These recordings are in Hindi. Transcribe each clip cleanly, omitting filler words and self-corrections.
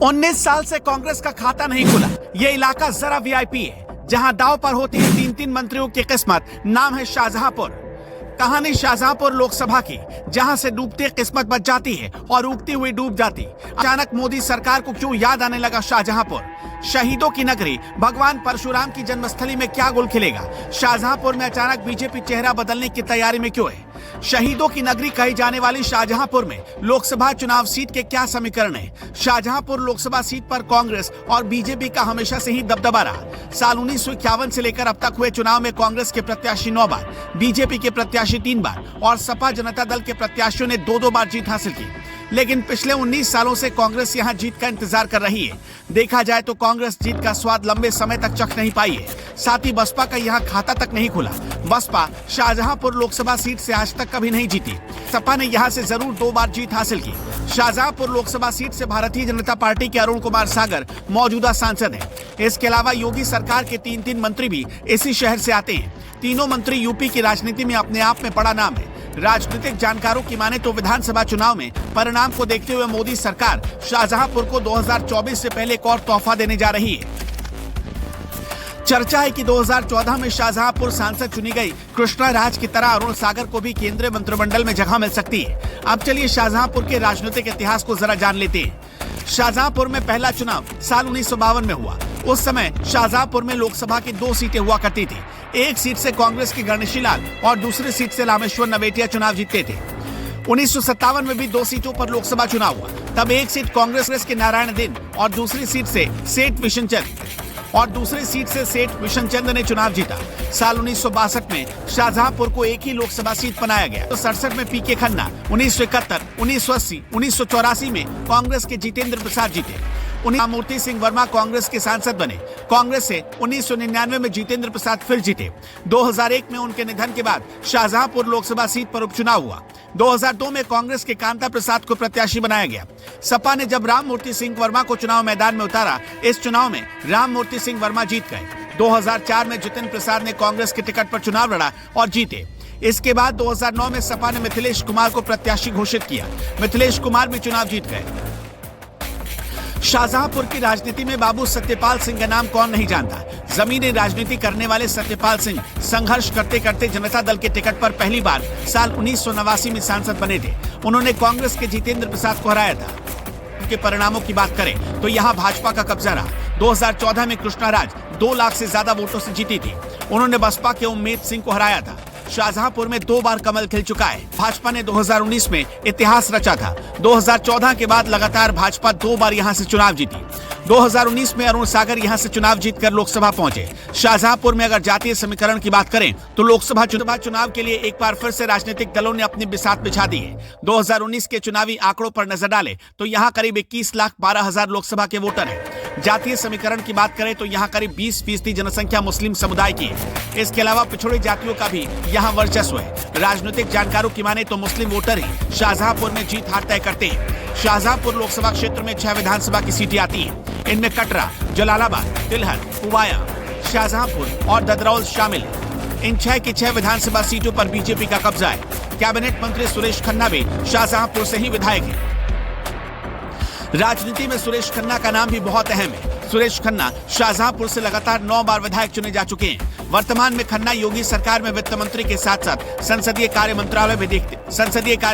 19 साल से कांग्रेस का खाता नहीं खुला। ये इलाका जरा वीआईपी है, जहां दांव पर होती है 3-3 मंत्रियों की किस्मत। नाम है शाहजहांपुर। कहानी शाहजहांपुर लोकसभा की, जहां से डूबती किस्मत बच जाती है और उगती हुई डूब जाती। अचानक मोदी सरकार को क्यों याद आने लगा शाहजहांपुर? शहीदों की नगरी, भगवान परशुराम की जन्मस्थली में क्या गुल खिलेगा? शाहजहांपुर में अचानक बीजेपी चेहरा बदलने की तैयारी में क्यों है? शहीदों की नगरी कही जाने वाली शाहजहांपुर में लोकसभा चुनाव सीट के क्या समीकरण है? शाहजहांपुर लोकसभा सीट पर कांग्रेस और बीजेपी का हमेशा से ही दबदबा रहा। साल 1951 से लेकर अब तक हुए चुनाव में कांग्रेस के प्रत्याशी 9 बार, बीजेपी के प्रत्याशी 3 बार और सपा जनता दल के प्रत्याशियों ने 2-2 बार जीत हासिल की। लेकिन पिछले 19 सालों से कांग्रेस यहां जीत का इंतजार कर रही है। देखा जाए तो कांग्रेस जीत का स्वाद लंबे समय तक चख नहीं पाई है। साथ ही बसपा का यहां खाता तक नहीं खुला। बसपा शाहजहांपुर लोकसभा सीट से आज तक कभी नहीं जीती। सपा ने यहां से जरूर 2 बार जीत हासिल की। शाहजहांपुर लोकसभा सीट से भारतीय जनता पार्टी के अरुण कुमार सागर मौजूदा सांसद हैं। इसके अलावा योगी सरकार के 3-3 मंत्री भी इसी शहर से आते हैं। तीनों मंत्री यूपी की राजनीति में अपने आप में बड़ा नाम है। राजनीतिक जानकारों की माने तो विधानसभा चुनाव में परिणाम को देखते हुए मोदी सरकार शाहजहांपुर को 2024 से पहले एक और तोहफा देने जा रही है। चर्चा है कि 2014 में शाहजहांपुर सांसद चुनी गई कृष्णा राज की तरह अरुण सागर को भी केंद्रीय मंत्रिमंडल में जगह मिल सकती है। अब चलिए शाहजहांपुर के राजनीतिक इतिहास को जरा जान लेते हैं। शाहजहांपुर में पहला चुनाव साल 1952 में हुआ। उस समय शाहजहांपुर में लोकसभा की 2 सीटें हुआ करती थी। एक सीट से कांग्रेस के गणेशी लाल और दूसरी सीट से रामेश्वर नवेटिया चुनाव जीतते थे। 1957 में भी 2 सीटों पर लोकसभा चुनाव हुआ। तब एक सीट कांग्रेस के नारायण दिन और दूसरी सीट से सेठ विशन चंद ने चुनाव जीता। साल 1962 में शाहजहांपुर को एक ही लोकसभा सीट बनाया गया। तो 67 में पीके खन्ना, 1971, 1980, 1984 में कांग्रेस के जितेंद्र प्रसाद जीते। मूर्ति सिंह वर्मा कांग्रेस के सांसद बने। कांग्रेस से 1999 में जितेंद्र प्रसाद फिर जीते। 2001 में उनके निधन के बाद शाहजहांपुर लोकसभा सीट पर उपचुनाव हुआ। 2002 में कांग्रेस के कांता प्रसाद को प्रत्याशी बनाया गया। सपा ने जब राम मूर्ति सिंह वर्मा को चुनाव मैदान में उतारा, इस चुनाव में राम मूर्ति सिंह वर्मा जीत गए। 2004 में जितेंद्र प्रसाद ने कांग्रेस के टिकट पर चुनाव लड़ा और जीते। इसके बाद 2009 में सपा ने मिथिलेश कुमार को प्रत्याशी घोषित किया। मिथिलेश कुमार भी चुनाव जीत गए। शाहजहांपुर की राजनीति में बाबू सत्यपाल सिंह का नाम कौन नहीं जानता। जमीनी राजनीति करने वाले सत्यपाल सिंह संघर्ष करते करते जनता दल के टिकट पर पहली बार साल 1989 में सांसद बने थे। उन्होंने कांग्रेस के जितेंद्र प्रसाद को हराया था। उनके परिणामों की बात करें तो यहाँ भाजपा का कब्जा रहा। 2014 में कृष्णा राज 2 लाख से ज्यादा वोटों से जीती थी। उन्होंने बसपा के उम्मेद सिंह को हराया था। शाहजहांपुर में 2 बार कमल खिल चुका है। भाजपा ने 2019 में इतिहास रचा था। 2014 के बाद लगातार भाजपा 2 बार यहां से चुनाव जीती। 2019 में अरुण सागर यहां से चुनाव जीतकर लोकसभा पहुंचे। शाहजहांपुर में अगर जातीय समीकरण की बात करें तो लोकसभा चुनाव के लिए एक बार फिर से राजनीतिक दलों ने अपनी बिसात बिछा दी है। 2019 के चुनावी आंकड़ों पर नजर डालें तो यहाँ करीब 21,12,000 लोकसभा के वोटर हैं। जातीय समीकरण की बात करें तो यहाँ करीब 20% जनसंख्या मुस्लिम समुदाय की है। इसके अलावा पिछड़ी जातियों का भी यहाँ वर्चस्व है। राजनीतिक जानकारों की माने तो मुस्लिम वोटर ही शाहजहांपुर में जीत हार तय करते हैं। शाहजहांपुर लोकसभा क्षेत्र में 6 विधानसभा की सीटें आती हैं। इनमें कटरा, जलालाबाद, तिलहर, पुवाया, शाहजहांपुर और ददरौल शामिल हैं। इन 6 की 6 विधानसभा सीटों पर बीजेपी का कब्जा है। कैबिनेट मंत्री सुरेश खन्ना भी शाहजहांपुर से ही विधायक हैं। राजनीति में सुरेश खन्ना का नाम भी बहुत अहम है। सुरेश खन्ना शाहजहांपुर से लगातार 9 बार विधायक चुने जा चुके हैं। वर्तमान में खन्ना योगी सरकार में वित्त मंत्री के साथ साथ संसदीय कार्य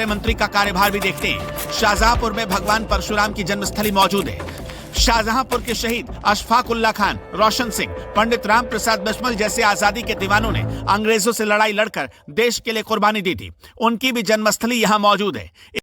मंत्री का कार्यभार भी देखते हैं। शाहजहांपुर में भगवान परशुराम की जन्मस्थली मौजूद है। शाहजहांपुर के शहीद अशफाक उल्लाह खान, रोशन सिंह, पंडित राम प्रसाद बिस्मिल जैसे आजादी के दीवानों ने अंग्रेजों से लड़ाई लड़कर देश के लिए कुर्बानी दी थी। उनकी भी जन्मस्थली यहाँ मौजूद है।